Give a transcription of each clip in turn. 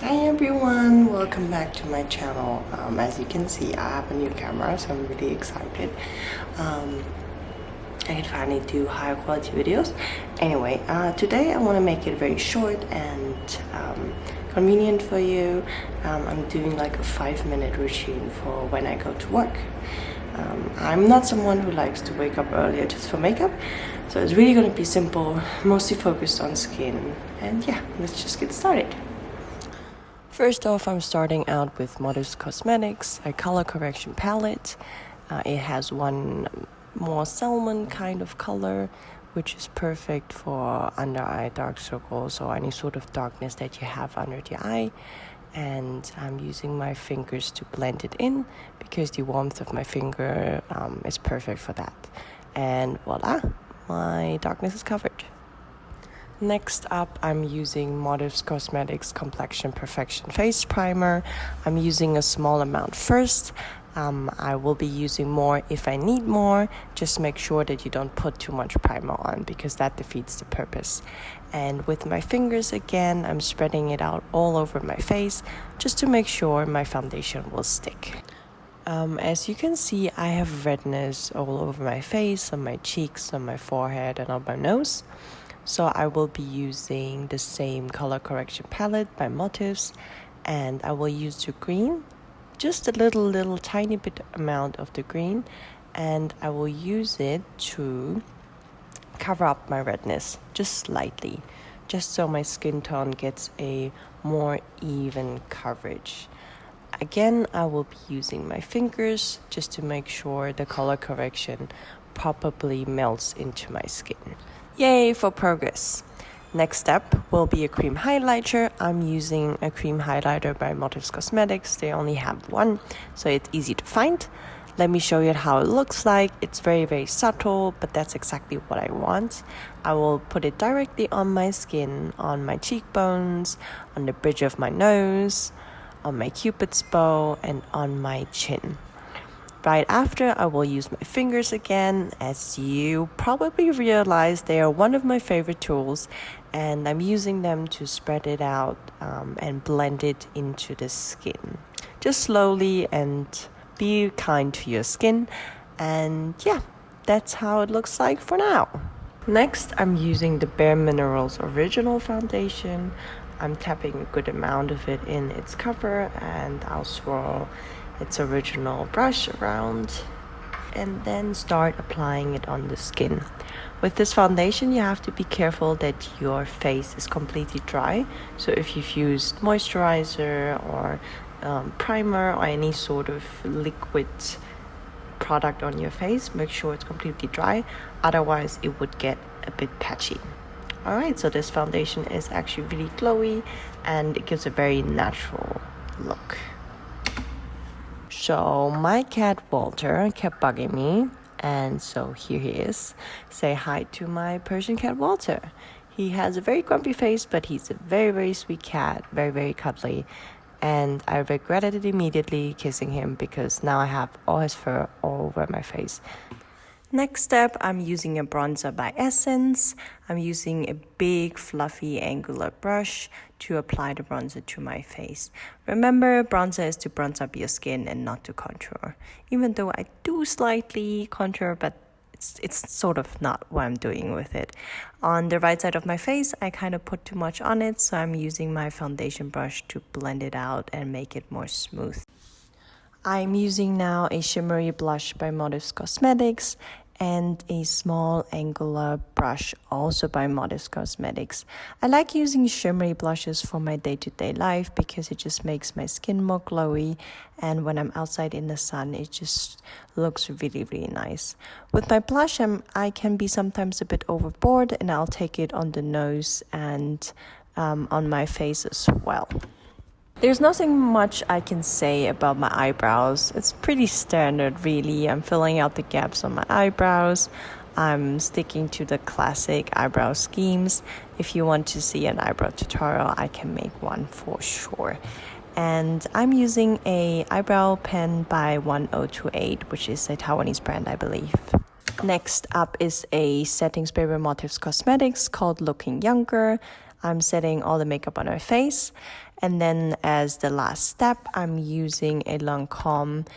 Hi everyone, welcome back to my channel. As you can see, I have a new camera, so I'm really excited. I can finally do higher quality videos. Anyway, today I want to make it very short and convenient for you. I'm doing like a 5-minute routine for when I go to work. I'm not someone who likes to wake up earlier just for makeup, so it's really going to be simple, mostly focused on skin. And yeah, let's just get started. First off, I'm starting out with Modus Cosmetics, a color correction palette. It has one more salmon kind of color, which is perfect for under eye dark circles or any sort of darkness that you have under the eye. And I'm using my fingers to blend it in because the warmth of my finger is perfect for that. And voila, my darkness is covered. Next up, I'm using Modus Cosmetics Complexion Perfection Face Primer. I'm using a small amount first. I will be using more if I need more. Just make sure that you don't put too much primer on because that defeats the purpose. And with my fingers again, I'm spreading it out all over my face just to make sure my foundation will stick. As you can see, I have redness all over my face, on my cheeks, on my forehead, and on my nose. So I will be using the same color correction palette by Motifs, and I will use the green, just a little tiny bit amount of the green, and I will use it to cover up my redness just slightly, just so my skin tone gets a more even coverage. Again, I will be using my fingers just to make sure the color correction properly melts into my skin. Yay for progress! Next step will be a cream highlighter. I'm using a cream highlighter by Motifs Cosmetics. They only have one, so it's easy to find. Let me show you how it looks like. It's very subtle, but that's exactly what I want. I will put it directly on my skin, on my cheekbones, on the bridge of my nose, on my cupid's bow, and on my chin. Right after, I will use my fingers again. As you probably realize, they are one of my favorite tools, and I'm using them to spread it out and blend it into the skin. Just slowly, and be kind to your skin. And yeah, that's how it looks like for now. Next, I'm using the BareMinerals Original Foundation. I'm tapping a good amount of it in its cover, and I'll swirl its original brush around and then start applying it on the skin. With this foundation, you have to be careful that your face is completely dry. So if you've used moisturizer or primer or any sort of liquid product on your face, make sure it's completely dry, otherwise it would get a bit patchy. Alright, so this foundation is actually really glowy and it gives a very natural look. So my cat Walter kept bugging me, and so here he is. Say hi to my Persian cat Walter. He has a very grumpy face, but he's a very sweet cat, very cuddly. And I regretted it immediately kissing him because now I have all his fur all over my face. Next step, I'm using a bronzer by Essence. I'm using a big, fluffy, angular brush to apply the bronzer to my face. Remember, bronzer is to bronze up your skin and not to contour. Even though I do slightly contour, but it's sort of not what I'm doing with it. On the right side of my face, I kind of put too much on it, so I'm using my foundation brush to blend it out and make it more smooth. I'm using now a shimmery blush by Motifs Cosmetics and a small angular brush also by Motifs Cosmetics. I like using shimmery blushes for my day-to-day life because it just makes my skin more glowy, and when I'm outside in the sun it just looks really nice. With my blush, I can be sometimes a bit overboard, and I'll take it on the nose and on my face as well. There's nothing much I can say about my eyebrows. It's pretty standard, really. I'm filling out the gaps on my eyebrows. I'm sticking to the classic eyebrow schemes. If you want to see an eyebrow tutorial, I can make one for sure. And I'm using a eyebrow pen by 1028, which is a Taiwanese brand, I believe. Next up is a setting spray by Motifs Cosmetics called Looking Younger. I'm setting all the makeup on my face. And then as the last step, I'm using a Lancôme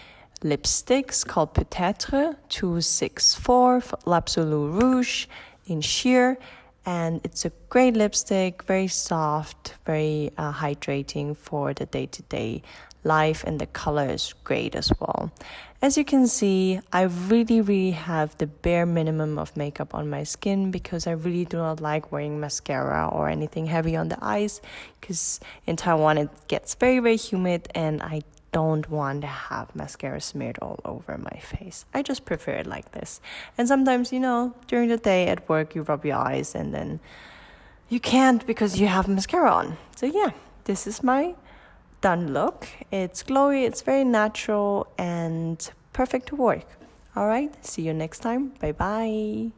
lipsticks called Peut-Être 264 L'Absolu Rouge in sheer. And it's a great lipstick, very soft, very hydrating for the day-to-day life, and the color is great as well. As you can see, I really have the bare minimum of makeup on my skin because I really do not like wearing mascara or anything heavy on the eyes, because in Taiwan it gets very humid and I don't want to have mascara smeared all over my face. I just prefer it like this. And sometimes, during the day at work, you rub your eyes and then you can't because you have mascara on. So yeah, this is my done look. It's glowy, it's very natural and perfect to work. All right, see you next time. Bye bye.